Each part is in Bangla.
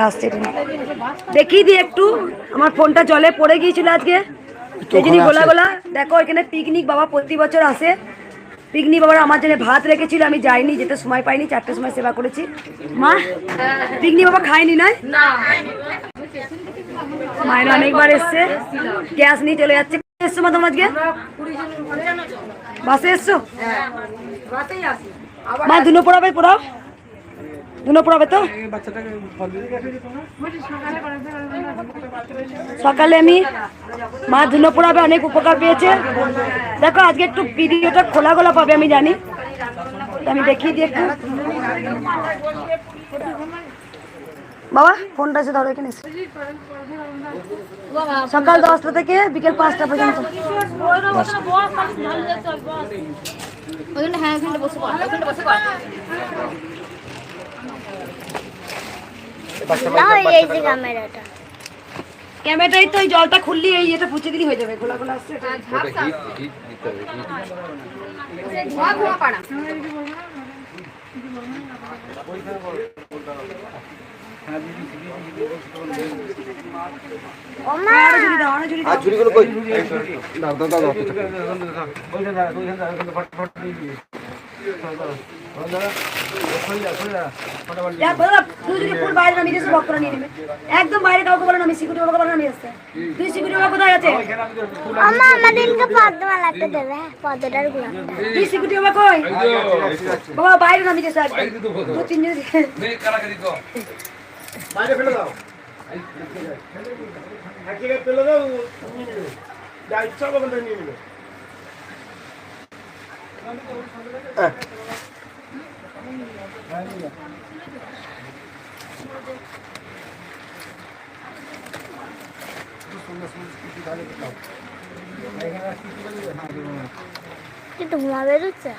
আসছে দেখি দিয়ে একটু আমার ফোনটা জলে পড়ে গিয়েছিল আজকে এই জন্য গোলা গোলা দেখো এখানে পিকনিক বাবা প্রতি বছর আসে পিকনিক বাবার আমার জন্য ভাত রেখেছিল আমি যাইনি যেতে সময় পাইনি 4টের সময় সেবা করেছি মা পিকনিক বাবা খায়নি না মায়ের অনেকবার এসছে গ্যাস নিয়ে চলে যাচ্ছে এসছো মা তোমার আজকে বাসে এসছো মা ধুনো পড়াবে পড়াও ধুনো পড়াবে তো সকালে আমি মা ধুনো পড়াবে অনেক উপকার পেয়েছে দেখো আজকে একটু ভিডিওটা খোলা খোলা পাবে আমি জানি আমি দেখিয়ে দিই একটু বাবা ফোনটা এসে ধরো এখানে সকাল 10টা থেকে বিকেল 5টা পর্যন্ত ক্যামেরাটাই তো জলটা খুললি এই এটা পুছে দিলি হয়ে যাবে খোলা খোলা আসছে একদম বাইরে কাউকে বলো না আমি সিকিউরিটি বাবাকে বলো আমি আসছে তুই সিকিউরিটি বাবা কোথায় আছে আমাদেরকে পদ্মা লাগতে দেবে পদ্মাটার গুলা তুই সিকিউরিটি বাবা কই বাবা বাইরে নামি গেছে একদম তো তিনজন মেয়ে কারাকারি কো বাইরে ফেলে দাও একদিকে ফেলে দাও যা ইচ্ছা হবে ওখানে নিয়ে নিবে কিন্তু ধোঁয়া বেরোচ্ছে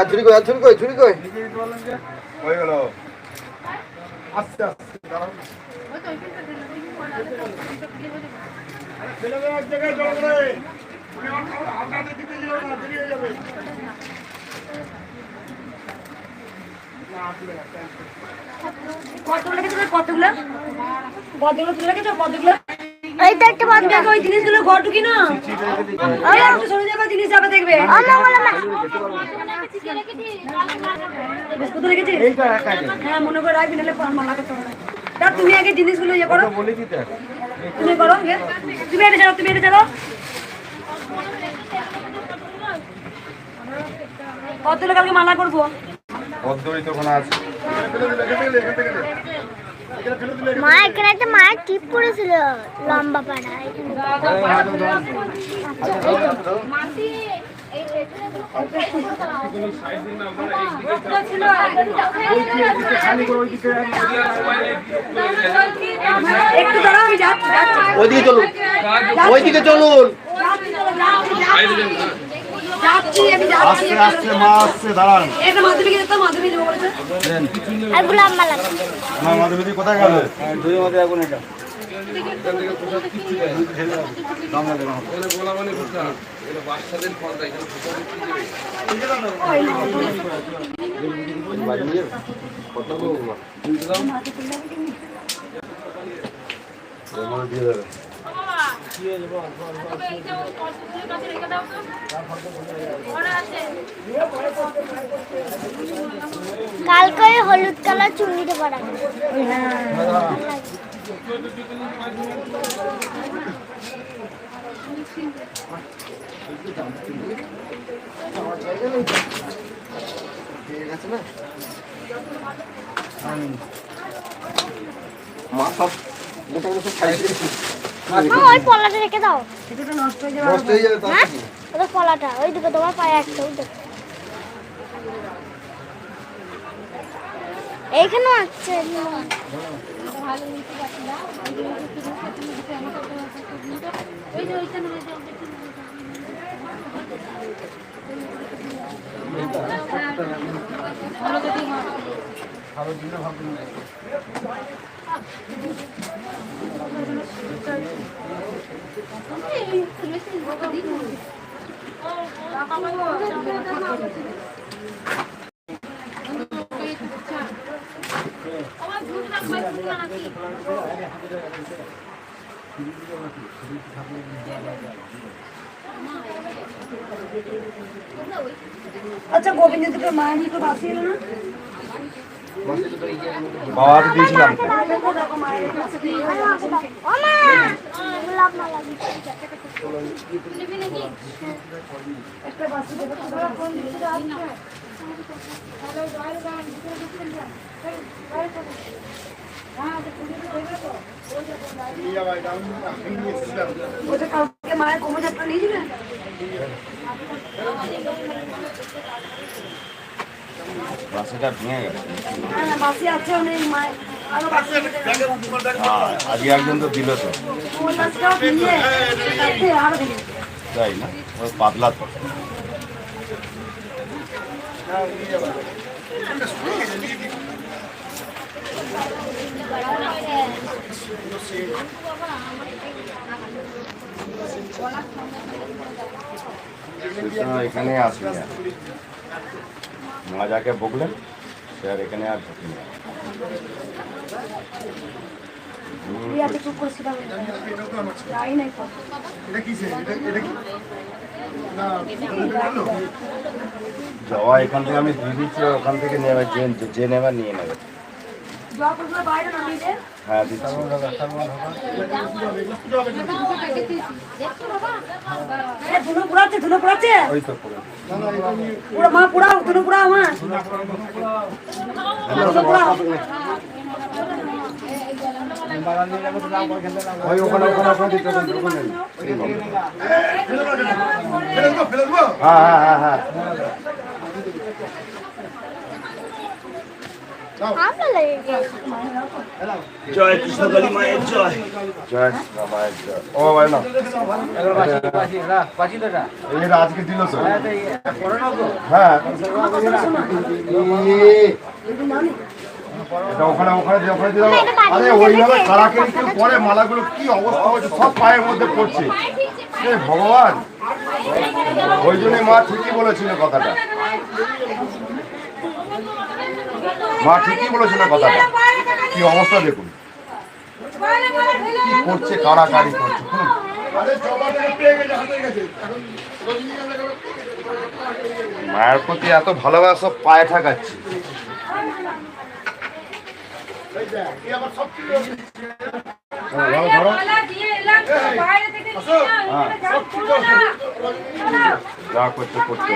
ছুরি কই ছুরি কই ছুরি কই হয়ে গেল আস্তে আস্তে দাঁড়াও এক জায়গায় জল করে কতগুলো তুলে রেখেছো কতগুলো এই তো একটা বাদ দেখো ওই জিনিসগুলো ঘর ঢুকি না ওই একটু সরে যাবে জিনিস যাবে দেখবে বিস্কুট রেখেছি এইটা একা হ্যাঁ মনে করে রাখবি নালে মালা করতে হবে তা তুমি আগে জিনিসগুলো ইয়ে করো বলে দিতে তুমি করো তুমি এটা যাও কতগুলো কালকে মালা করবো পদ্মই তো ওখানে আছে মা এখানে একটা মায়ের টিপ করেছিল লম্বা পাড়া একটু দাঁড়াও আমি যাচ্ছি ওইদিকে চলুন আস্তে আস্তে মা আসছে দাঁড়ান এটা মাধবীকে দিতে মাধবী দেবো বলেছে আর গোলাপ মালা না মাধবী কোথায় গেল দুই মধ্যে আগুন এটা দাম লাগে না ওরে গোলা মানে করতে হবে এটা বাচ্চাদের ফল দেয় এখানে ফটো দিতে দিবে বাড়িয়ে ফটো করব বুঝলাম আমার দিয়ে দেবে কালকে হলুদ কালার চুন্নিতে পড়াবে ওই পলাটা রেখে দাও এটা নষ্ট হয়ে যাবে হ্যাঁ ওটা পলাটা ওই দিকে তোমার পায়ে একটা ওই দেখো এইখানে আছে ভালো নিতে পারছি না ওই যে ওইখানে ভালো যদি ভালো দিন ভাবুন আচ্ছা গোবিন্দ দুটো মায়ের তো বাসিয়ে না বাবাকে দিয়েছিলাম একটা বাসি দেবো ওটা কাউকে মায়ের কোমর যাত্রা নিয়ে যাবেন বাসিটা ভেঙে গেছে হ্যাঁ বাসি আছে অনেক মায়ের আরো বাসি আজকে একজন তো দিল তো ওই বাসটাও দিয়ে আরো দিয়ে তাই না ওই পাতলা তো এখানে আসবে মা যাকে বকলেন সে আর এখানে আর ঢুকিনি ইয়াতে খুব পরিষ্কার যাই নাই তো যাওয়া এখান থেকে আমি দিয়ে দিচ্ছি ওখান থেকে নেবে যে নেবার নিয়ে নেবে জয়পুরগুলো বাইরে নামিয়ে দে হ্যাঁ দিচ্ছি ধুনো পুরাচ্ছে ওই তো করে পুরো মা পুরাও ধুনো পুরাও মা ধুনো পুরাও ওই ওখানে দিতে হ্যাঁ জয় কৃষ্ণ কালী মায়ের জয় জয় কৃষ্ণ মায়ের জয় ও ভাই না এই আজকে দিল তো হ্যাঁ এটা ওখানে দিলাম আরে ওইভাবে কারাকারি কেউ পরে মালাগুলো কি অবস্থা হচ্ছে সব পায়ের মধ্যে পড়ছে হে ভগবান ওই জন্যই মা ঠিকই বলেছিল কথাটা কথাটা কি অবস্থা দেখুন কি করছে কারাকারি করছে মায়ের প্রতি এত ভালোবাসা পায়ে ঠাকাচ্ছি যা করতে করতে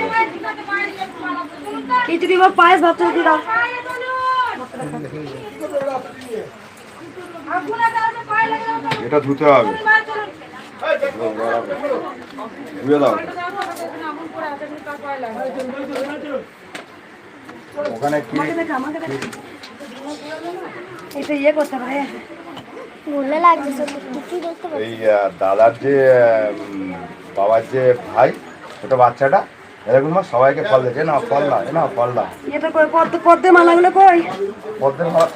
কিছু দিব পায়েস ভাবছো কি দাও এটা ধুতে হবে ধুয়ে দাও ওখানে কি এটা ইয়ে করতে পারে এই দাদার যে বাবার যে ভাই ছোট বাচ্চাটা এরকম সবাইকে ফল দিয়েছে না ফল না এটা কই পদ্মে মালাগুলো কই পদ্মের মালা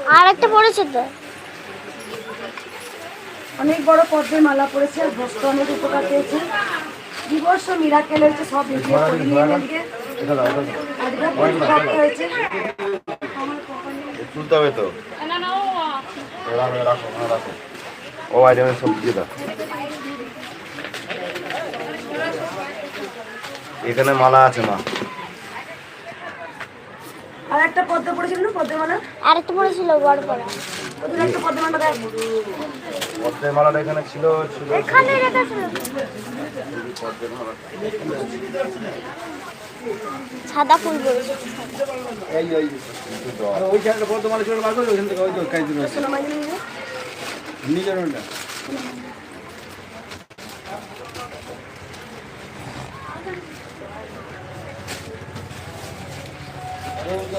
আর একটা পড়েছে তো অনেক বড় পদ্মের মালা পড়েছে আর ভক্ত অনেক উপকার পেয়েছে দিবস মিরাকেল হয়েছে সব ভিডিও করিয়ে আজকে হয়েছে তুলতে হবে তো রাখো ও আইডিয়া সব দিয়ে দাও এখানে মালা আছে মা আর একটা পদ্ম পড়েছিল না পদ্মের মালা আর একটা পড়েছিল বড় বড় ওদের একটা পদ্মের মালা দেখ পদ্মের মালাটা এখানে ছিল এখানে রেখে ছিল সাদা ফুল পড়েছে ওই সাইডে পদ্মমালা ছিল বার করে ওখান থেকে ওই তো কাজ দিল নিজের ওটা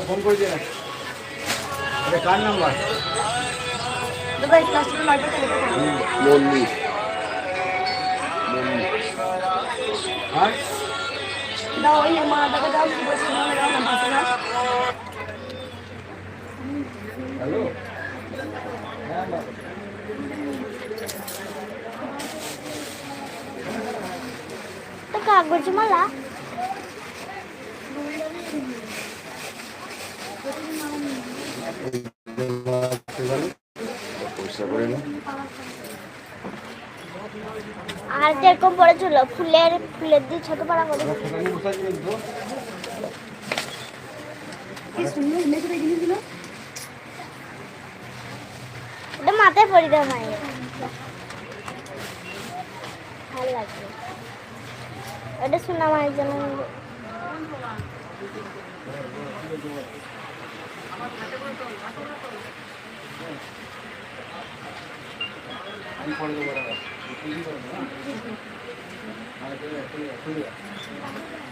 ফোন করে দিয়ে এটা কার নাম্বার দাদা এই প্লাস্টিকের লাইটটা মন্দির হ্যাঁ দাও ওই মা দাদা দাও কি বলছ না দাও না পাশে না হ্যালো তো কাগজ মালা পরিষ্কার করে নি। আর যেরকম পড়েছিল ফুলের দিয়ে ছোট পাড়া করে কি সুন্দর মেয়েটা জিনিসগুলো। এটা মাথায় পরি দেওয়া মায়ের ভালো লাগবে। এটা শোনা মায়ের জন্য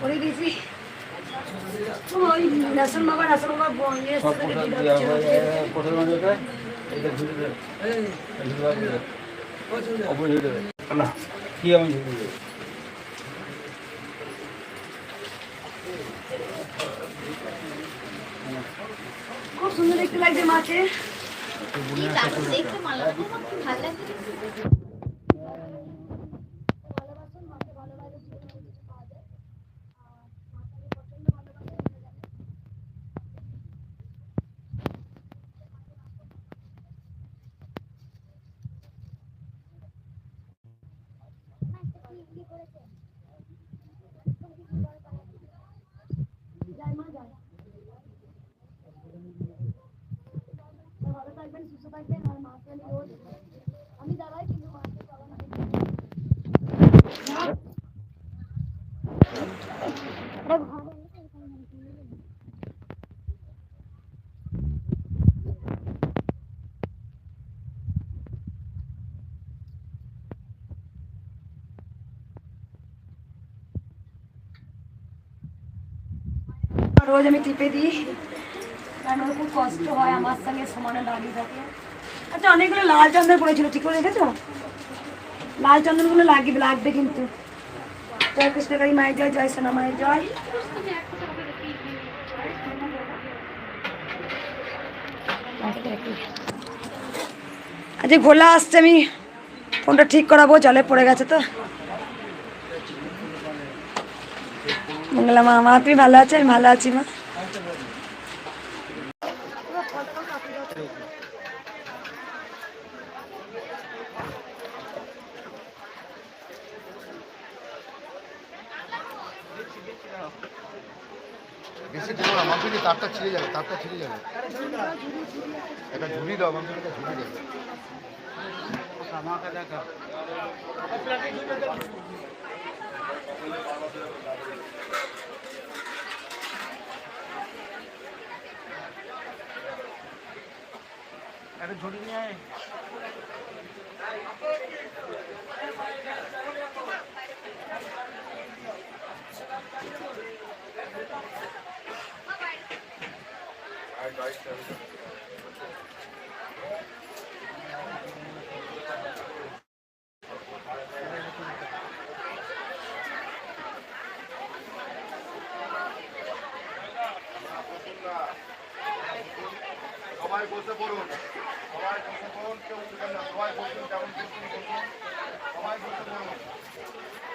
পরে গেছি ওই রাসন বাবা বইয়ে সব পোশাক দেওয়া হয়ে কোথায় মানে এটা এইটা ঝুলে দেবে অবশ্যই ঝুলে দেবে না কি আমি ঝুলে দেবে খুব সুন্দর দেখতে লাগছে মাকে। ভালো থাকবেন, সুস্থ থাকবেন, আর মাকে রোজ আমি দাঁড়াই কিন্তু মাকে চলো না। রোজ আমি টিপে দিই, কারণ ওর খুব কষ্ট হয় আমার সঙ্গে সমানে দাঁড়িয়ে থাকে। আচ্ছা, অনেকগুলো লাল চন্দন পড়েছিল, ঠিক করে রেখেছো? লাল চন্দনগুলো লাগবে কিন্তু। জয় কৃষ্ণকারী মায়ের জয়, জয় সোনা মায়ের জয়। আচ্ছা, ঘোলা আসছে, আমি ফোনটা ঠিক করাবো, জলে পড়ে গেছে তো। মঙ্গলা মা, মা তুমি ভালো আছো? আমি ভালো আছি মা। বেশি দেবো না, মাংস দিয়ে তারটা ছিঁড়ে যাবে, তারটা ছিঁড়ে যাবে। একটা ঝুড়ি দাও, মাংসটা ঝুড়ি দেবে। আমাকে দেখা একটা ঝুড়ি নিয়ে আয়। সবাই বসে পড়ুন, সবাই বসে পড়ুন, কেউ উঠবেন না, সবাই বসুন, যেমন বসুন বসুন, সবাই বসে পড়ুন,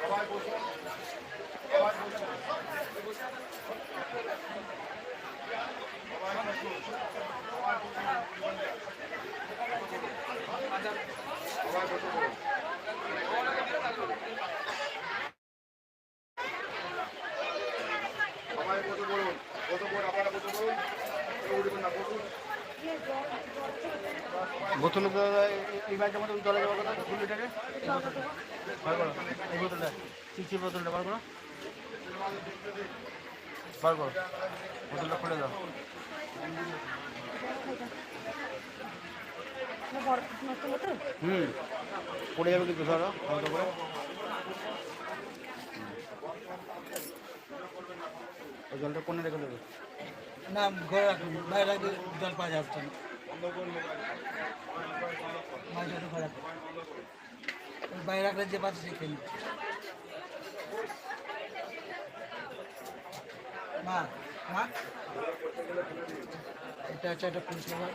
সবাই বসুন, সবাই বসুন, সবাই বসুন, সবাই বসুন, সবাই বসে পড়ুন। সবাই বসে পড়ুন, বসে পড়ুন, আপনারা বসে পড়ুন, কেউ উঠবেন না, বসুন। বোতল এই ব্যাগটার মধ্যে জলে দেওয়ার কথা, ঝুলিটাকে বার করো, এই বোতলটা চিচির বোতলটা বার করো, বার করো, বোতলটা খুলে দাও। পড়ে যাবে কিন্তু ধরো হালকা করে। ওই জলটা কোনে রেখে দেবে না, ঘরে রাখুন, বাইরে রাখলে জল পাওয়া যাচ্ছে না। বাইরে রাখলে যে পাচ্ছে সে খেয়ে নিচ্ছে। মা মা এটা হচ্ছে একটা পুলিশ বাবার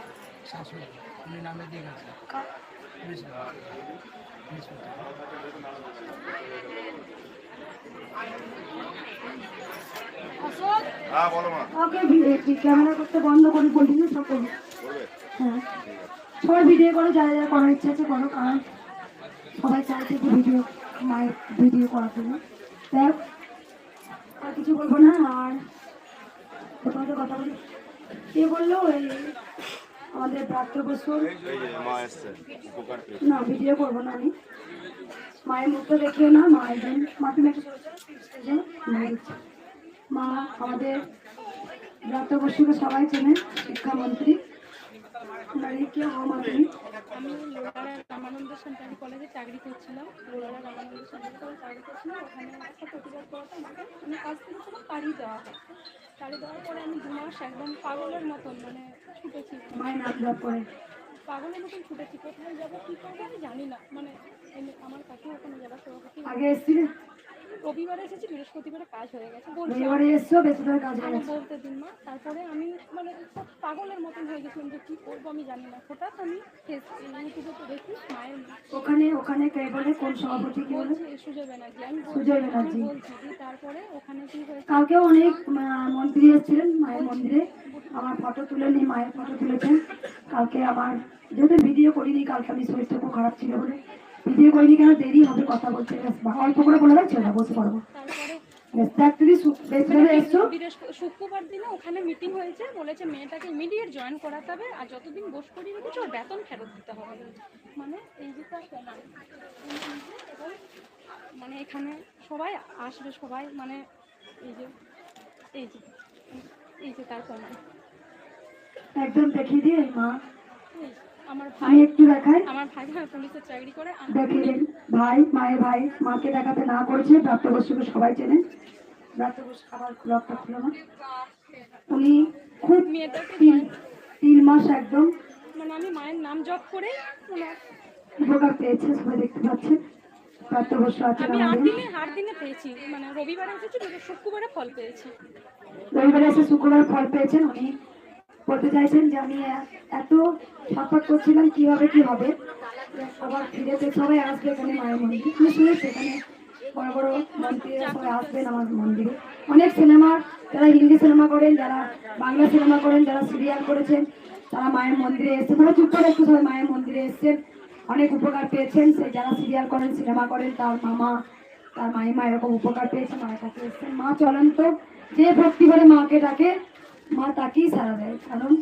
শাশুড়ি, উনি নামে দিয়ে গেছে পুলিশ বাবা। হ্যাঁ বলো মা। ওকে ক্যামেরা করতে বন্ধ করে বলছি, সব করবে। হ্যাঁ। সবাই ভিডিও করো, যারা যারা করার ইচ্ছা আছে করো, কারণ সবাই চাইছে যে ভিডিও, মায়ের ভিডিও করার জন্য। দেখ আর কিছু বলবো না। আর তোমাদের কথা বলি, কে বললো এই আমাদের প্রাপ্ত বছর না ভিডিও করবো না আমি, মায়ের মুখটা দেখিও না, মায়ের জন্য মা তুমি একটু মা আমাদের প্রাপ্ত বছরকে সবাই চেনে, শিক্ষামন্ত্রী কে হওয়া মাধ্যমিক। আমি লোলারা রামানন্দ সেন্টারি কলেজে চাকরি করছিলাম, লোলারা রামানন্দ সেন্টারি কলেজে চাকরি করছিলাম। ওখানে একটা প্রতিবাদ করাতে আমাকে আমি কাজ করেছিলাম, তাড়ি দেওয়া হয়। তাড়ি দেওয়ার পরে আমি 2 মাস একদম পাগলের মতন মানে ছুটেছি, মায়ের নাম জপ করে পাগলের মতন ছুটেছি। কোথায় যাবো কী করবো আমি জানি না, মানে আমার কাকু ওখানে যারা সভাপতি, আগে এসেছিলে, রবিবারে এসেছি, বৃহস্পতিবারে কাজ হয়ে গেছে বলছি রবিবারে এসছো, বেশিরভাগ কাজ হয়ে আমি গেছে। বলতে দিন মা। তারপরে আমি মানে সব পাগলের মতন হয়ে গেছিলাম যে কী করবো আমি জানি না। হঠাৎ আমি ইউটিউবে দেখি মায়ের ওখানে ওখানে কে বলে, কোন সভাপতি কি বলে? বলছি সুজয় ব্যানার্জি, আমি সুজয় ব্যানার্জি। বলছি যে তারপরে ওখানে কি হয়েছে, কালকেও অনেক মন্ত্রী এসেছিলেন মায়ের মন্দিরে, আমার ফটো তুলে নিয়ে মায়ের ফটো তুলেছেন। কালকে আমার যেহেতু ভিডিও করিনি, কালকে আমি শরীরটা খুব খারাপ ছিল বলে ভিডিও করিনি, কেন দেরি হবে কথা বলতে, অল্প করে বলে রাখছে না, বসে পড়বো। শুক্রবার দিনে ওখানে মিটিং হয়েছে, বলেছে মেয়েটাকে ইমিডিয়েট জয়েন করাতে হবে, আর যতদিন বস করিয়ে রেখেছে ওর বেতন ফেরত দিতে হবে। মানে এই যে তার প্রমাণ, মানে এখানে সবাই আসবে, সবাই মানে এই যে এই যে এই যে তার প্রমাণ একদম দেখিয়ে দিয়ে মা, আমার আমি ভাই, একটু দেখাই। আমার ভাই পুলিশের চাকরি করে। দেখেন ভাই, মায়ের ভাই মাকে দেখাতে না করেছে, প্রাপ্তবয়স্ককে সবাই চেনে, প্রাপ্তবয়স্ক আবার ব্লগটা খুলো না, উনি খুব মেয়েটাকে 3 মাস একদম মানে আমি মায়ের নাম জপ করে উপকার পেয়েছে, সবাই দেখতে পাচ্ছে। প্রাপ্তবয়স্ক আছে আমি আমাদের, 8 দিনে পেয়েছি, মানে রবিবারে এসেছি, শুক্রবারে ফল পেয়েছি। রবিবারে এসে শুক্রবার ফল পেয়েছেন। উনি বলতে চাইছেন যে আমি এত সাপোর্ট করছিলাম কিভাবে কি হবে, আবার ফিরেতে সবাই আসবে এখানে মায়ের মন্দির, আমি শুনেছি এখানে বড় বড় মন্ত্রীরা সবাই আসবেন আমার মন্দিরে। অনেক সিনেমা, যারা হিন্দি সিনেমা করেন, যারা বাংলা সিনেমা করেন, যারা সিরিয়াল করেছেন, তারা মায়ের মন্দিরে এসেছেন। সবাই চুপ করে একটু, সবাই মায়ের মন্দিরে এসেছেন, অনেক উপকার পেয়েছেন। সে যারা সিরিয়াল করেন, সিনেমা করেন, তার মামা, তার মাইমা এরকম উপকার পেয়েছে, মায়ের কাছে এসেছেন। মা চলন্ত, যে ভক্তি করে মাকে ডাকে মা তাকেই সারা দেয়, কারণ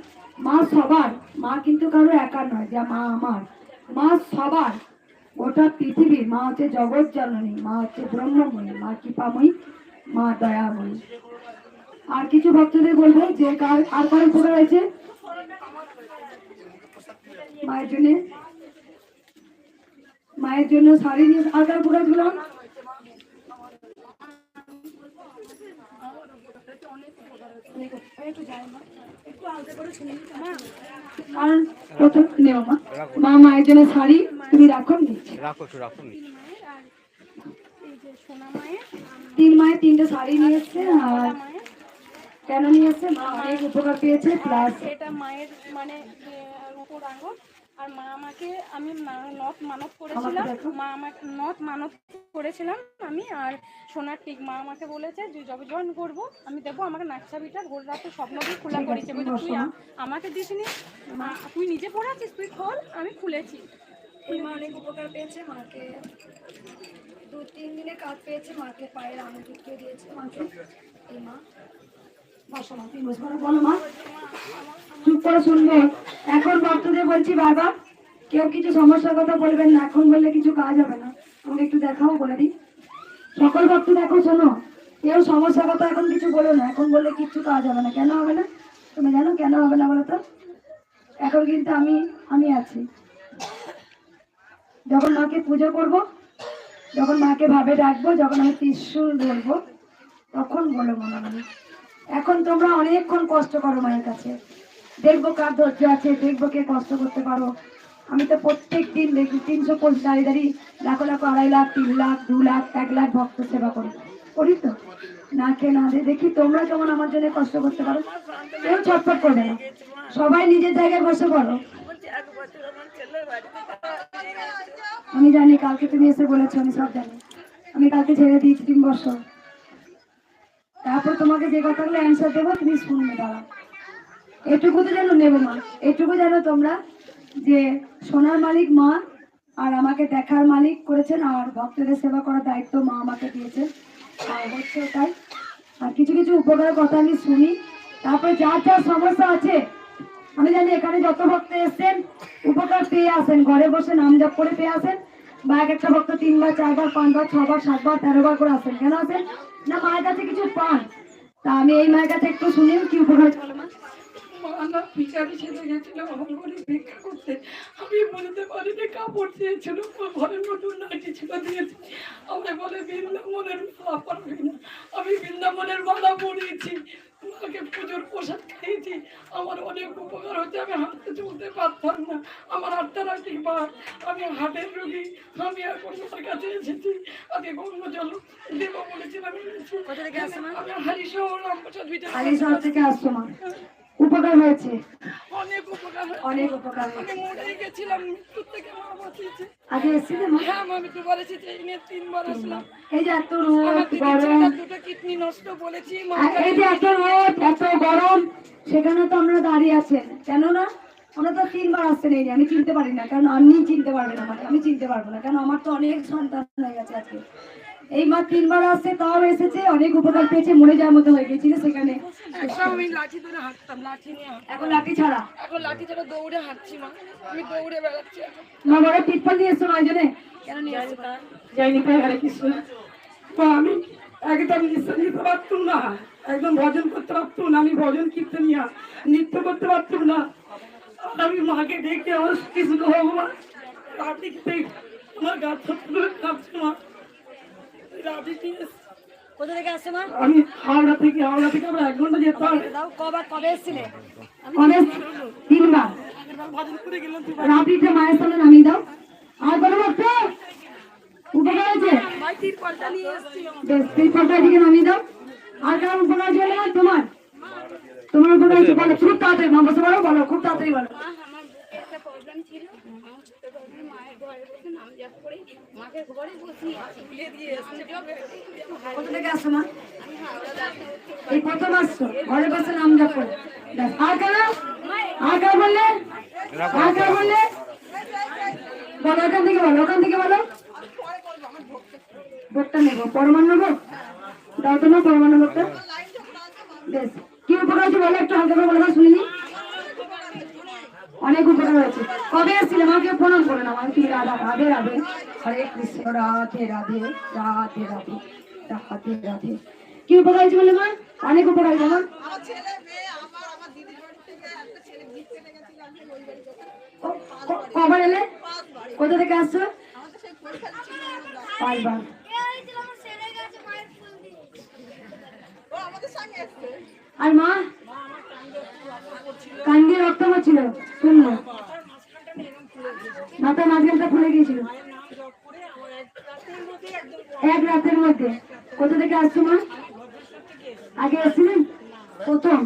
মা সবার, মা কিন্তু কারো একা নয়, যা মা আমার, মা সবার, গোটা পৃথিবীর মা হচ্ছে জগৎ জননী, মা হচ্ছে ব্রহ্মময়ী, মা কৃপাময়ী, মা দয়াময়ী। আর কিছু ভক্তদের বলবো যে আর কারো উপকার হয়েছে মায়ের জন্য, মায়ের জন্য শাড়ি নিয়ে, আর কারো উপকার গুলো কারণ প্রথম নেও মা, মা মায়ের জন্য শাড়ি তুমি রাখো, নিচ্ছি রাখো একটু রাখো নি। মায়ের আর এই যে সোনা মায়ের, 3 মায়ের 3টে শাড়ি নিয়ে এসছে। আর মায়ের কেন নিয়ে এসছে, মা অনেক উপকার পেয়েছে, প্লাস এটা মায়ের মানে রূপোর আঙুল। আর মা আমাকে, আমি নথ মানত করেছিলাম, মা আমাকে নথ মানত করেছিলাম আমি, আর সোনার টিক মা আমাকে বলেছে যে যবে জয়েন করবো আমি দেবো, আমাকে নাকছাবিটা ভোর রাতে স্বপ্ন দিয়ে খোলা করেছে, বলছে তুই আমাকে দিসনি, তুই নিজে পড়াচ্ছিস, তুই খোল, আমি খুলেছি। এই মা অনেক উপকার পেয়েছে, মাকে 2-3 দিনে কাজ পেয়েছে, মাকে পায়ের আঙুল টিকিয়ে দিয়েছে মাকে। এই মা বসো মা, তুমি বসো, বলো মা, চুপ করে শুনবে। এখন ভক্তদের বলছি বারবার, কেউ কিছু সমস্যার কথা বলবেন না, এখন বললে কিছু কাজ হবে না, আমাকে একটু দেখাও, বলে দিই। সকল ভক্ত দেখো, শোনো, কেউ সমস্যার কথা এখন কিছু বলো না, এখন বললে কিছু কাজ হবে না। কেন হবে না তুমি জানো, কেন হবে না বলো তো? এখন কিন্তু আমি আছি, যখন মাকে পুজো করব, যখন মাকে ভাবে ডাকবো, যখন আমি ত্রিশূল ধরবো, তখন বলো মনে মনে। এখন তোমরা অনেকক্ষণ কষ্ট করো মায়ের কাছে, দেখবো কার ধৈর্য আছে, দেখবো কে কষ্ট করতে পারো। আমি তো প্রত্যেক দিন দেখি 350 দাঁড়িয়ে লাখো লাখো, 2.5 লাখ, 3 লাখ, 2 লাখ, 1 লাখ ভক্ত সেবা করি তো, না খেয়ে না দিয়ে দেখি তোমরা কেমন আমার জন্য কষ্ট করতে পারো। কেউ ছটফট করবে না, সবাই নিজের জায়গায় বসে পড়ো। আমি জানি কালকে তুমি এসে বলেছো, আমি সব জানি, আমি কালকে ছেড়ে দিয়েছি 3 বছর। তারপর তোমাকে যে কথাগুলো অ্যান্সার দেবো তুমি শুনবে, দাঁড়া, এটুকু তো যেন নেবো মা, এটুকু যেন তোমরা যে সোনার মালিক মা, আর আমাকে দেখার মালিক করেছেন, আর ভক্তদের সেবা করার দায়িত্ব মা আমাকে দিয়েছেন, আর হচ্ছে তাই। আর কিছু কিছু উপকারের কথা আমি শুনি, তারপরে যার যার সমস্যা আছে, আমি জানি এখানে যত ভক্ত এসছেন উপকার পেয়ে আসেন, ঘরে বসে নাম জপ করে পেয়ে আসেন, বা এক একটা ভক্ত 3 বার 4 বার 5 বার 6 বার 7 বার 13 বার করে আসেন। কেন আসেন না? মায়ের কাছে কিছু পান। তা আমি এই মায়ের কাছে একটু শুনি কি উপকার হয়েছে। বলো মা। মানা বিচারি ছেলে গেছিল আমার ঘরে ভিক্ষা করতে, আমি বলতে পারিনি, কাপড় দিয়েছিল, ঘরের মতো নাকি ছিল দিয়েছি, আমাকে বলে বৃন্দাবনের মালা পারবে না, আমি বৃন্দাবনের মালা পরিয়েছি, মাকে পুজোর প্রসাদ খাইয়েছি, আমার অনেক উপকার হচ্ছে। আমি হাঁটতে চলতে পারতাম না, আমার আর্থারাইটিস বা আমি হার্টের রোগী, আমি এখন তোমার কাছে এসেছি, আগে গঙ্গা জল দেব বলেছিলাম, কোথা থেকে আসছো মা? আমি হারিশহর রামপ্রসাদ হালিশহর থেকে আসছো মা, উপকার হয়েছে, অনেক উপকার হয়েছে। অনেক উপকার হয়েছে। আমি মরে গেছিলাম, মৃত্যুর থেকে মা বাঁচিয়েছে। আগে এসেছিলে মা? হ্যাঁ, আমি দুবার এসেছি, এই নিয়ে 3 বার আসলাম। এই যে এত আমার রোদ দিদির গরম, ছেলেটার 2টা কিডনি নষ্ট বলেছি, আর এই যে এত রোদ এত গরম, সেখানে তো আমরা দাঁড়িয়ে আছেন কেন না? আমরা তো 3 বার আসছেন, এই নিয়ে আমি চিনতে পারি না, কারণ আপনি চিনতে পারবেন আমাকে, আমি চিনতে পারবো না, কারণ আমার তো অনেক সন্তান হয়ে গেছে আজকে। এই মা 3 বার আসছে, তাও এসেছে, অনেক উপকার পেয়েছে, মরে যাওয়ার মতো হয়ে গেছিল সেখানে। একটা আমি লাঠি ধরে হাঁটতাম, লাঠি নিয়ে হাঁটতাম। এখন লাঠি ছাড়া এখন লাঠি ধরে দৌড়ে হাঁটছি মা, আমি দৌড়ে বেড়াচ্ছি এখন। মা বড় টিপ্পল নিয়ে এসছো নয় জনে, কেন নিয়ে এসছো? যাইনি তাই হরে কৃষ্ণ। তো আমি একদম নিঃশ্বাস নিতে পারতাম না, একদম ভজন করতে পারতাম না, আমি ভজন কীর্তনিয়া নৃত্য করতে পারতাম না। আর আমি মাকে ডেকে আমার কৃষ্ণ ভগবান রাধি আমার গা থর কাঁপছে মা, রাধি নিয়ে এসছে। কোথা থেকে আসছো মা? আমি হাওড়া থেকে আমরা 1 ঘন্টা যেতাম, দাও কবে এসেছিলে? কবে? 3 বার। ভজন করে গেলাম। রাত্রিতে মায়ের সামনে নামিয়ে দাও। আর বলো ভক্ত উপকার হয়েছে? ভাই তিরপলটা নিয়ে এসছি। বেশ, তুই ফটো দিকে নামিয়ে দাও। আর কারণ উপকার হয়েছে না তোমার? তোমার উপকার হয়েছে বলো, খুব তাড়াতাড়ি মা বসে বলো, বলো খুব তাড়াতাড়ি বলো। আমার বুকে একটা প্রবলেম ছিল, আমার ছোটবেলায় মায়ের ঘরে বসে নাম জপ করে মাকে ঘরে বসিয়েছি, তুলে দিয়ে এসেছি। কোথা থেকে আসছো মা? আমি হাওড়া যাচ্ছি। এই প্রথম আসছো, ঘরে বসে নাম জপ করে। ব্যাস, আর কেন? আর কেন বললে? আর কেন বললে? বলো, ওখান থেকে বলো, ওখান থেকে বলো। ভোটটা নেবো, পরমান্ন ভোট দাও তো না, পরমান্ন ভোটটা। বেশ, কি উপকার হয়েছে বলো, একটু হালকা করে বলো, শুনিনি। অনেক উপকার হয়েছে। কবে এসেছিলে? আমাকে প্রণাম করে নাও। আমি তুমি রাধা রাধে রাধে, হরে কৃষ্ণ রাধে রাধে রাধে রাধে রাধে রাধে। কি উপকার হয়েছে বলে মা? অনেক উপকার হয়েছে আমার। কবার এলে? কোথা থেকে আসছো? 5 বার। আর মা কান্দি রক্ত হচ্ছিল, শুনলো মাথার মাঝখানটা ফুলে গিয়েছিল 1 রাতের মধ্যে। কোথা থেকে আসছো মা? আগে এসেছিলেন প্রথম?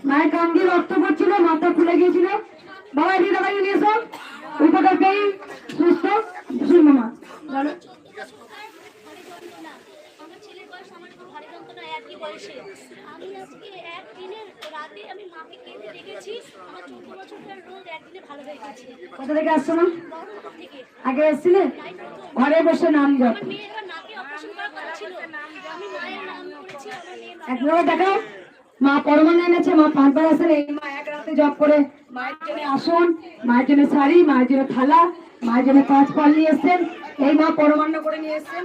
মায়ের কান্দি রক্ত পড়ছিল, মাথা ফুলে গিয়েছিল। বাবা এদিকে দাঁড়াই নিয়ে এসো, উপকার পেয়ে সুস্থ। শুনবো মা বলো। আমার ছেলের বয়স আমার ঘরে যন্ত্রণা একই বয়সে, আমি আজকে একদিনের রাতে আমি মাকে কেঁদে রেখেছি, আমার 14 বছরকার রোদ একদিনে ভালো হয়ে গেছে। কোথা থেকে আসছো মা? বহরমপুর থেকে। আগে এসেছিলেন? ঘরে বসে নাম জপ। আমার মেয়ের এবার নাকে অপারেশন করা কথা ছিল, আমি মায়ের নাম করেছি, আমার মেয়ের নাম। একবার দেখাও, মা পরমান্ন এনেছে, মা 5 বার আসেন। এই মা 1 রাতে জপ করে মায়ের জন্য আসন, মায়ের জন্য শাড়ি, মায়ের জন্য থালা, মায়ের জন্য 5 ফল নিয়ে এসছেন। এই মা পরমান্ন করে নিয়ে এসছেন।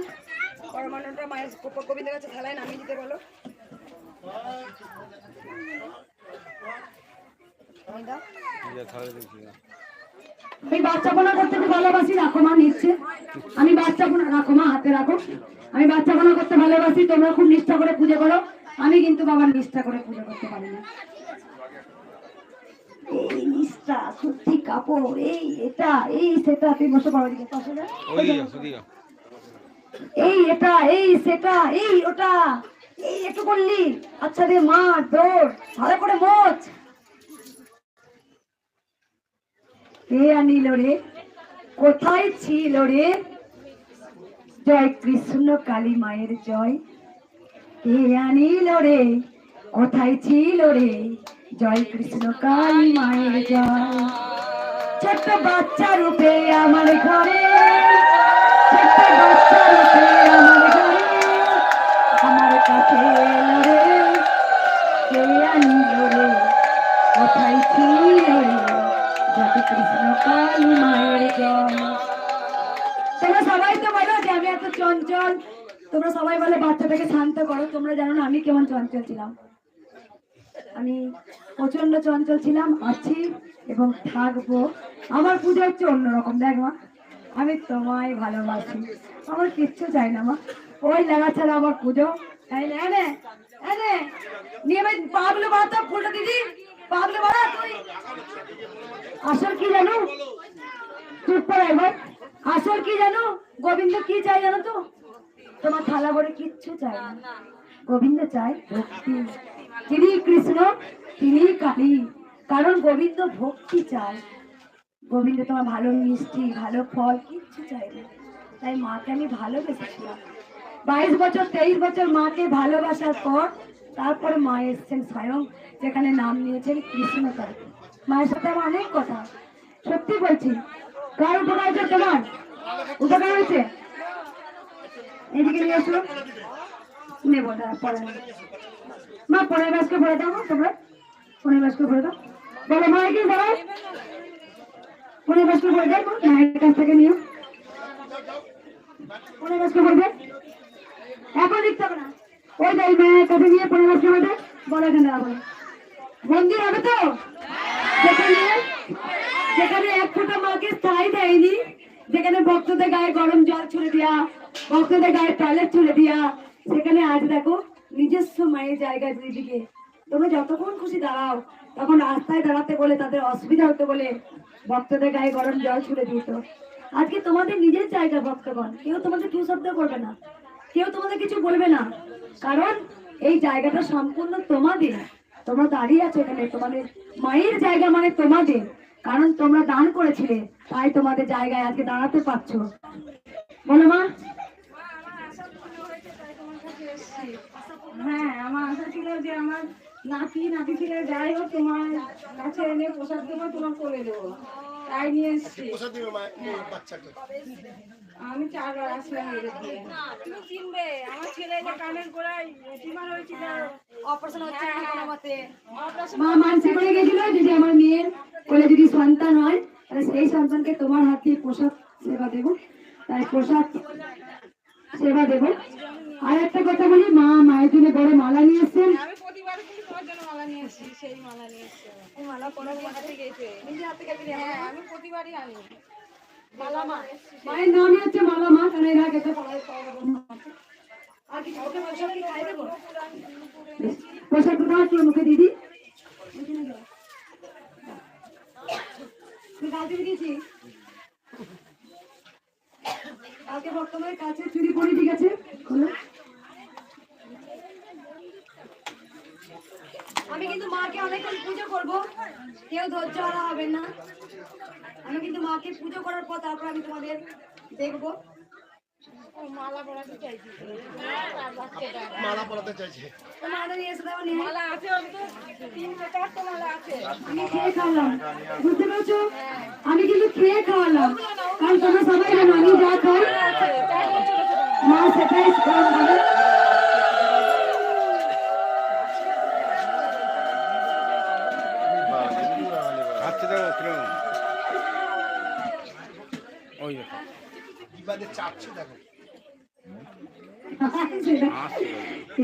পরমান্নটা মায়ের গোবিন্দের কাছে থালায় নামিয়ে দিতে বলো। আমি বাচ্চাপনা করতে খুব ভালোবাসি, রাখো মা নিচ্ছে। আমি বাচ্চাপনা, রাখো মা হাতে রাখো। আমি বাচ্চাপনা করতে ভালোবাসি, তোমরা খুব নিষ্ঠা করে পুজো করো, আমি কিন্তু বাবার নিষ্ঠা করে পুজো করতে পারি না। এই নিষ্ঠা, সত্যি কাপড়, এই এটা এই সেটা, তুই বসে পারো দিকে পাশে যা। এই এটা এই সেটা এই ওটা, এই একটু করলি, আচ্ছা রে মা দৌড় ভালো করে মোচ। কে আনিল রে, কোথায় ছিল রে? জয় কৃষ্ণ কালী মায়ের জয়। কে আনিল রে, কোথায় ছিল রে? জয় কৃষ্ণ কালী মায়ের জয়। ছোট্ট বাচ্চা রূপে আমার ঘরে, ছোট্ট বাচ্চা রূপে আমার ঘরে, আমার কাছে এলো রে, কে আনিল রে, কোথায় ছিল রে, যাতে কৃষ্ণ কালী মায়ের জয়। তোমরা সবাই তো বলো যে আমি এত চঞ্চল, তোমরা সবাই বলে বাচ্চাটাকে শান্ত করো। তোমরা জানো না আমি কেমন চঞ্চল ছিলাম। আমি প্রচন্ড চঞ্চল ছিলাম, আছি এবং থাকবো। আমার পুজো হচ্ছে অন্যরকম। দেখ মা, আমি তোমায় ভালোবাসি, আমার কিচ্ছু চাই না মা, ওই লাগা ছাড়া আমার পুজো। নিয়ে ভাই পাগুলো বাড়াতো, ফুলটা দিদি পাগুলো বাড়া। তুই আসল কি জানো? চুপ করে এবার। আসল কি জানো? গোবিন্দ কি চাই জানো তো? তোমার থালা ভরে কিচ্ছু চাই না, গোবিন্দ চাই ভক্তি। তিনি কৃষ্ণ, তিনি কালী, কারণ গোবিন্দ ভক্তি চায়। গোবিন্দ তোমার ভালো মিষ্টি, ভালো ফল কিচ্ছু চাই না। তাই মাকে আমি ভালোবেসেছিলাম। 22 বছর 23 বছর মাকে ভালোবাসার পর তারপরে মা এসছেন স্বয়ং, যেখানে নাম নিয়েছেন কৃষ্ণকালী। মায়ের সাথে আমার অনেক কথা, সত্যি বলছি। কার উপকার হয়েছে তোমার? উপকার হয়েছে? এদিকে নিয়ে আসলো, নেবো না পরে। মা 15 মাসকে ভরে দাও, তোমরা 15 মাসকে ভরে দাও। বলো মাকে বলো 15 মাসকে ভরে দাও, মায়ের কাছ থেকে নিও। 15 মাসকে ভরে দাও, এখন লিখতে হবে না। ওই যাই মায়ের কাছে নিয়ে 15 মাসকে ভরে দাও। বলো এখানে দাঁড়াবো, মন্দির হবে তো? যেখানে এক ফোঁটা মাকে স্থায়ী দেয়নি, যেখানে ভক্তদের গায়ে গরম জল ছুড়ে দিয়া, ভক্তদের গায়ে টয়লেট ছুড়ে দিয়া, সেখানে আজ দেখো নিজস্ব মায়ের জায়গায় দুইদিকে। তোমরা যতক্ষণ খুশি দাঁড়াও, তখন রাস্তায় দাঁড়াতে বলে তাদের অসুবিধা হতে বলে ভক্তদের গায়ে গরম জল ছুড়ে দিত। আজকে তোমাদের নিজের জায়গা ভক্তগণ, কেউ তোমাদের টু শব্দ করবে না, কেউ তোমাদের কিছু বলবে না, কারণ এই জায়গাটা সম্পূর্ণ তোমাদের। তোমরা দাঁড়িয়ে আছো এখানে, তোমাদের মায়ের জায়গা মানে তোমাদের, কারণ তোমরা দান করেছিলে, তাই তোমাদের জায়গায় আজকে দাঁড়াতে পারছো। বলো মা। হ্যাঁ, আমার আশা ছিল যে আমার নাতি নাতি ছেলে যাই হোক তোমার কাছে এনে প্রসাদ দেবো, তোমার করে দেবো, তাই নিয়ে এসছি। আমি 4 বার আসলাম। তুমি চিনবে আমার ছেলে যে কানের গোড়ায় টিমার হয়েছিল, অপারেশন হচ্ছে কোনো মতে। মা মানসিক করে গেছিল যদি আমার মেয়ের কোলে যদি সন্তান হয়, তাহলে সেই সন্তানকে তোমার হাত দিয়ে প্রসাদ সেবা দেবো, তাই প্রসাদ সেবা দেবো। আর একটা কথা বলি, মা মায়ের জন্য বড় মালা নিয়ে এসছেন। আমি প্রতিবার কিন্তু তোমার জন্য মালা নিয়ে এসছি, সেই মালা নিয়ে এসছি। মালা পরে হাতে গেছে, নিজে হাতে গেছে। হ্যাঁ, আমি প্রতিবারই আনি মালা। মা মায়ের নামই হচ্ছে মালা মা, কারণ এর আগে তো আর কিছু ওকে প্রসাদ কি খাই দেবো? প্রসাদ কোথাও আছে মুখে দিদি? তুই গাছ দিয়ে দিয়েছি কালকে বর্তমানের কাছে চুরি করি, ঠিক আছে? আমি কিন্তু মাকে অনেকক্ষণ পুজো করবো, কেউ ধৈর্য হারা হবে না। আমি কিন্তু মাকে পুজো করার পর তারপর আমি তোমাদের দেখবো। মালা পরাতে চাইছি, মালা পরাতে চাইছে। মালা নিয়ে এসে দেবো। মালা আছে অন্তত 3-4টা মালা আছে। আমি খেয়ে খাওয়ালাম, বুঝতে পেরেছো? আমি কিন্তু খেয়ে খাওয়ালাম, কারণ তোমরা সবাই জানো আমি যা খাই মা সেটাই খাবে।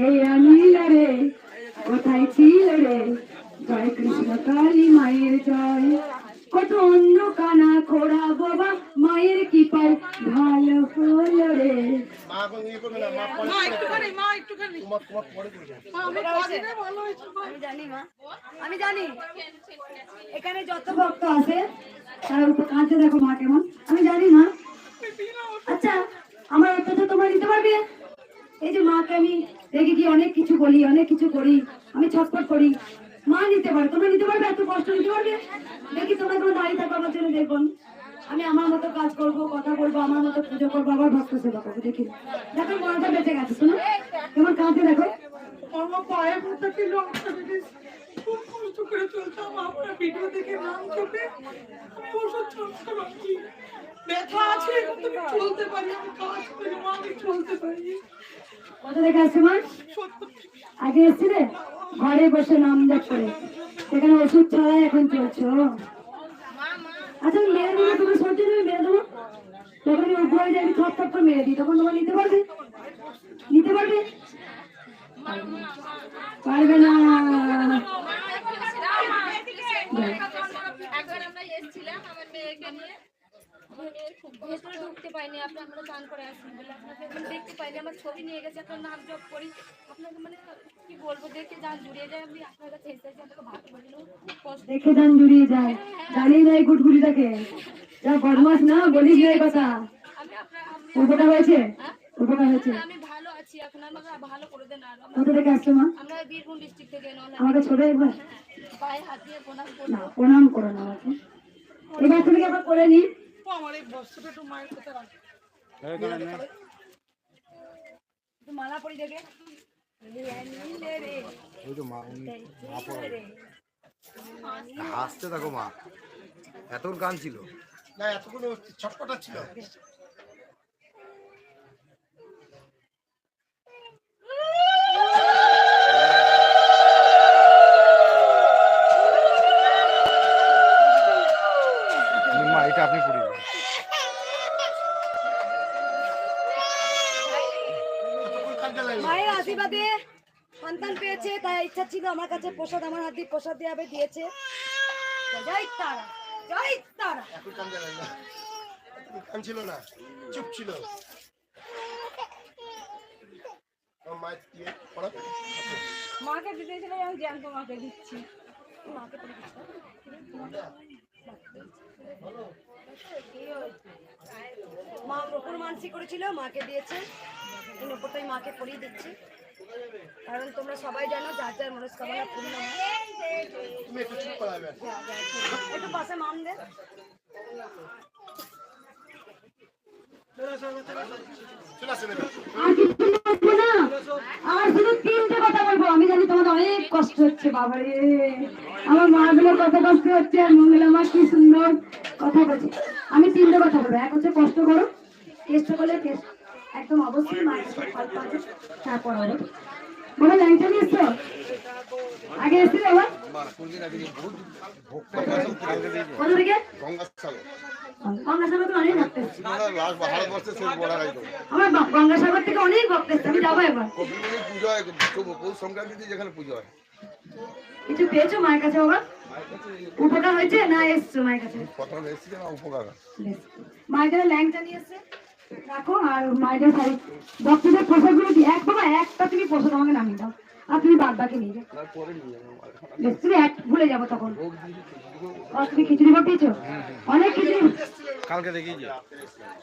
এই আনিল রে, কোথায় ছিল রে, জয় কৃষ্ণ কালী মায়ের জয়। কত অন্য কানা খোড়া বাবা মায়ের কি পায় ভালো হলো রে। আমি জানি এখানে যত ভক্ত আছে তার উপর কাঁদতে দেখো মা কেমন, আমি জানি মা। আচ্ছা আমার অত্যাচার তোমরা নিতে পারবে? এই যে মাকে আমি রেগে গিয়ে অনেক কিছু বলি, অনেক কিছু করি, আমি ছটফট করি, মা নিতে পারে, তোমরা নিতে পারবে? এত কষ্ট নিতে পারবে? দেখি তোমরা তোমার দাঁড়িয়ে থাকো আমার জন্য, দেখুন আমি আমার মতো কাজ করবো, কথা বলবো, আমার মতো পুজো করবো, আবার ভক্ত সেবা করবো। দেখি দেখো মনটা বেঁচে গেছে, শোনো কেমন কাঁদতে দেখো। আমার পায়ে পড়তে খুব কষ্ট করে চলতাম। আপনার ভিডিও দেখে নাম চোখে আমি ওষুধ চলতে পারছি, ব্যথা আছে কিন্তু আমি চলতে পারি, আমি কাজ করি মা, আমি চলতে পারি। কোথা থেকে আসছে মা? আগে এসেছিলে ঘরে বসে নাম জপ করে, সেখানে ওষুধ ছাড়াই এখন চলছো। আচ্ছা আমি মেরে দেবো, তোমার সহ্য নেই, মেরে দেবো, তখন আমি উপরে যাই, আমি থপ থপ করে মেরে দিই, তখন তোমার নিতে পারবে? নিতে পারবে? পারবে না। একবার আমরা এসেছিলাম আমার মেয়েকে নিয়ে, আমার মেয়ের খুব ভেতরে ঢুকতে পাইনি, আমরা চান করে আসি বলে আপনাকে এখন দেখতে পাইনি। আমার ছবি নিয়ে গেছে, আপনার নাম জপ করি, আপনাকে মানে কি বলবো, দেখে যান জুড়িয়ে যায়। আমি আপনার কাছে এসেছি, আপনাকে ভালো বললো, খুব কষ্ট। দেখে যান জুড়িয়ে যায়, জানিয়ে যায় গুটগুড়িটাকে, যা বদমাস না বলিস না এই কথা। আমি আপনার উপকার হয়েছে? উপকার হয়েছে? আমি ভালো আছি এখন, আমাকে ভালো করে দেন। আর কোথা থেকে আসছো মা? আমরা বীরভূম ডিস্ট্রিক্ট থেকে নয়, আমাকে ছোট একবার পায়ে হাত দিয়ে প্রণাম করি। না, প্রণাম করো না আমাকে, এবার তুমি আবার করে নি। আমার এই বস্তুটা একটু মায়ের কথা রাখো। একটু মালা পরি দেখে। ওই তো মা হাসতে থাকো মা, এত গান ছিল না, এতগুলো ছটপটা ছিল। মা, এটা আপনি পড়িয়ে দিন। মায়ের আশীর্বাদে সন্তান পেয়েছে, তাই ইচ্ছা ছিল আমার কাছে প্রসাদ, আমার হাত দিয়ে প্রসাদ দেওয়াবে, দিয়েছে। জয় তারা, জয় তারা। এখন কান জ্বালাই না, কান ছিল না, চুপ ছিল। মায়ের দিয়ে পড়াবে, মাকে দিতে ছিল, আমি জ্যান্ত মাকে দিচ্ছি। মা নপুর মানসি করেছিল, মাকে দিয়েছে, এই নপুরটাই মাকে পরিয়ে দিচ্ছি। কারণ তোমরা সবাই জানো যার যার মনস্কামনা পূর্ণ হয়। তুমি একটু চুপ করাবে। একটু পাশে মাম দে। চলে আসেন এবার। আর কিছু বলবো না, আর শুধু তিনটে কথা বলবো। আমি জানি তোমাদের অনেক কষ্ট হচ্ছে, বাবারে আমার মা গুলোর কত কষ্ট হচ্ছে, আর মঙ্গলা মা কি সুন্দর কথা বলছে। আমি তিনটে কথা বলবো। এক হচ্ছে কষ্ট করো, চেষ্টা করলে একদম অবশ্যই মায়ের কাছে ফল পাবে, তারপর হবে। বলো ল্যাংচা নিয়ে এসছো? আগে এসেছিল আবার কোথা থেকে? গঙ্গাসাগর গঙ্গাসাগর তো অনেক ভক্ত এসছে। লাস্ট ভারতবর্ষের শেষ বর্ডার একদম। আমার গঙ্গাসাগর থেকে অনেক ভক্ত এসছে, আমি যাবো একবার। কপিলমুনি পুজো হয়, পৌষ সংক্রান্তিতে যেখানে পুজো হয়। কিছু পেয়েছো মায়ের কাছে বাবা? উপকার হয়েছে না এসছো মায়ের কাছে? প্রথম এসেছি না উপকার। বেশ। মায়ের কাছে ল্যাংচা নিয়ে এসছে, রাখো। আর মায়ের শাড়ি ভক্তদের পোশাকগুলো দিয়ে এক বাবা একটা তুমি পোশাক আমাকে নামিয়ে দাও, আর তুমি বাদ বাকি নিয়ে যাও। পরে নিয়ে যাবো। বেশ, তুমি এক ভুলে যাবো তখন। তুমি খিচুড়ি ভোগ দিয়েছো? অনেক খিচুড়ি কালকে দেখিয়েছি,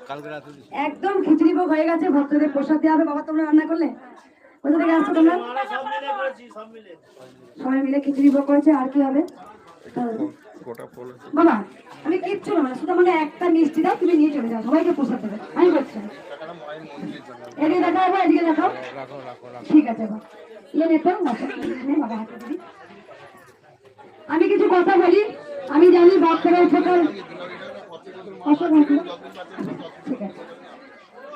কালকে রাতে একদম খিচুড়ি ভোগ হয়ে গেছে, ভক্তদের প্রসাদ দেওয়া হবে। বাবা তোমরা রান্না করলে? কোথা থেকে আসছো তোমরা? সবাই মিলে খিচুড়ি ভোগ করেছে। আর কি হবে বাবা? আমি কিচ্ছু না, শুধু আমাকে একটা মিষ্টি দাও, তুমি নিয়ে চলে যাও, সবাইকে প্রসাদ দেবে। আমি বলছি এদিকে দেখাও, এবার এদিকে দেখাও। ঠিক আছে বাবা, ইয়ে নেতো বাবা হাতে দিবি। আমি কিছু কথা বলি, আমি জানি ভক্তরা উপকার। ঠিক আছে,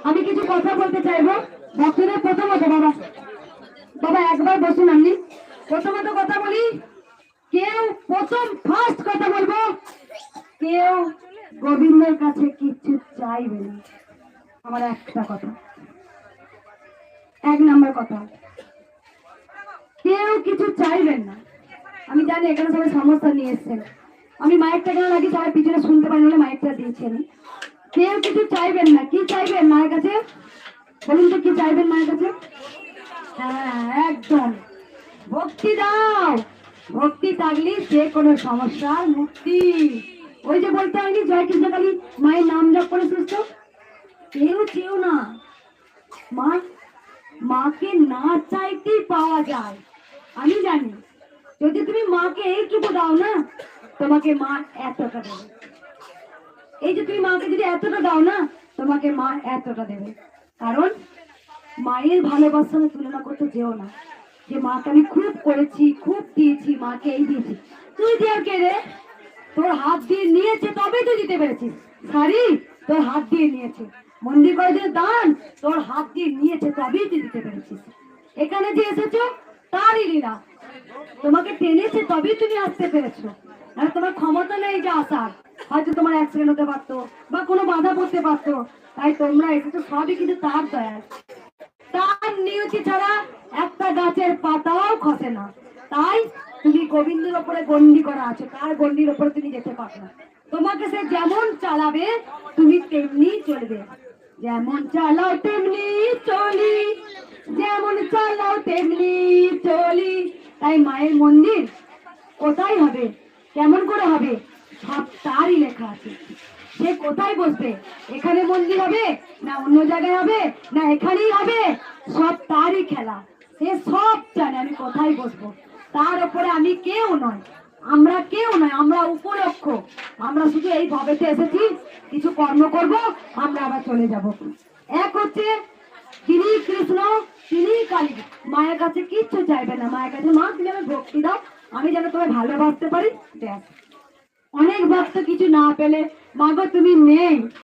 আমি কিছু কথা বলতে চাইবো ভক্তদের। প্রথমত বাবা, বাবা একবার বসুন। আপনি প্রথমত কথা বলি, কেউ প্রথম ফার্স্ট কথা বলবো, কেউ গোবিন্দের কাছে কিচ্ছু চাইবে না। আমার একটা কথা, এক নাম্বার কথা, কেউ কিছু চাইবেন না। আমি জানি এখানে সবাই সমস্যা নিয়ে এসছেন, আমি মাইকটা কেন লাগি সবাই পিছনে শুনতে পারি না, মাইকটা দিয়েছি আমি। কেউ কিছু চাইবেন না। কি চাইবেন মায়ের কাছে বলুন তো, কি চাইবেন মায়ের কাছে? হ্যাঁ একদম, ভক্তি দাও। ভক্তি থাকলে যে কোনো সমস্যার মুক্তি। ওই যে বলতে হয়নি জয় কৃষ্ণকালী মায়ের নাম জপ করে সুস্থ। কেউ চেও না, মা মাকে না চাইতেই পাওয়া যায়। আমি জানি যদি তুমি মাকে এইটুকু দাও না, তোমাকে মা এতটা দেবে। এই যে তুমি মাকে যদি এতটা দাও না, তোমাকে মা এতটা দেবে। কারণ মায়ের ভালোবাসা তুলনা করতে যেও না, যে মাকে আমি খুব করেছি, খুব দিয়েছি, মাকে এই দিয়েছি। তুই দিয়ে কে রে? তোর হাত দিয়ে নিয়েছে তবে তুই দিতে পেরেছিস। শাড়ি তোর হাত দিয়ে নিয়েছে, মন্দির করে যে দান তোর হাত দিয়ে নিয়েছে তবেই তুই দিতে পেরেছিস। এখানে যে এসেছো তারই লীলা, তোমাকে টেনেছে তবেই তুমি আসতে পেরেছো। আর তোমার ক্ষমতা নেই যে আসার, হয়তো তোমার অ্যাক্সিডেন্ট হতে পারতো বা কোনো বাধা পড়তে পারতো, তাই তোমরা এসেছো সবই কিন্তু তার দয়ায়। তার নিয়তি ছাড়া একটা গাছের পাতাও খসে না। তাই তুমি গোবিন্দের ওপরে গন্ডি করা আছো, তার গন্ডির ওপরে তুমি যেতে পারো না। তোমাকে সে যেমন চালাবে তুমি তেমনি চলবে। যেমন চালাও তেমনি চলি, যেমন চালাও তেমনি চলি। তাই মায়ের মন্দির কোথায় হবে, কেমন করে হবে, সব তারই লেখা আছে। সে কোথায় বসবে, এখানে মন্দির হবে না অন্য জায়গায় হবে না এখানেই হবে, সব তারই খেলা। সে সব জানে আমি কোথায় বসবো। তার উপরে আমি কেউ নয়, আমরা কেউ নয়, আমরা উপলক্ষ। আমরা শুধু এই ভবেতে এসেছি, কিছু কর্ম করব, আমরা আবার চলে যাব। এক হচ্ছে তিনি কৃষ্ণ, তিনি কালী। মায়ের কাছে কিচ্ছু চাইবে না, মায়ের কাছে মা তুমি আমাকে ভক্তি দাও, আমি যেন তোমায় ভালোবাসতে পারি, ব্যাস। অনেক ভক্ত কিছু না পেলে, মা গো তুমি নেই,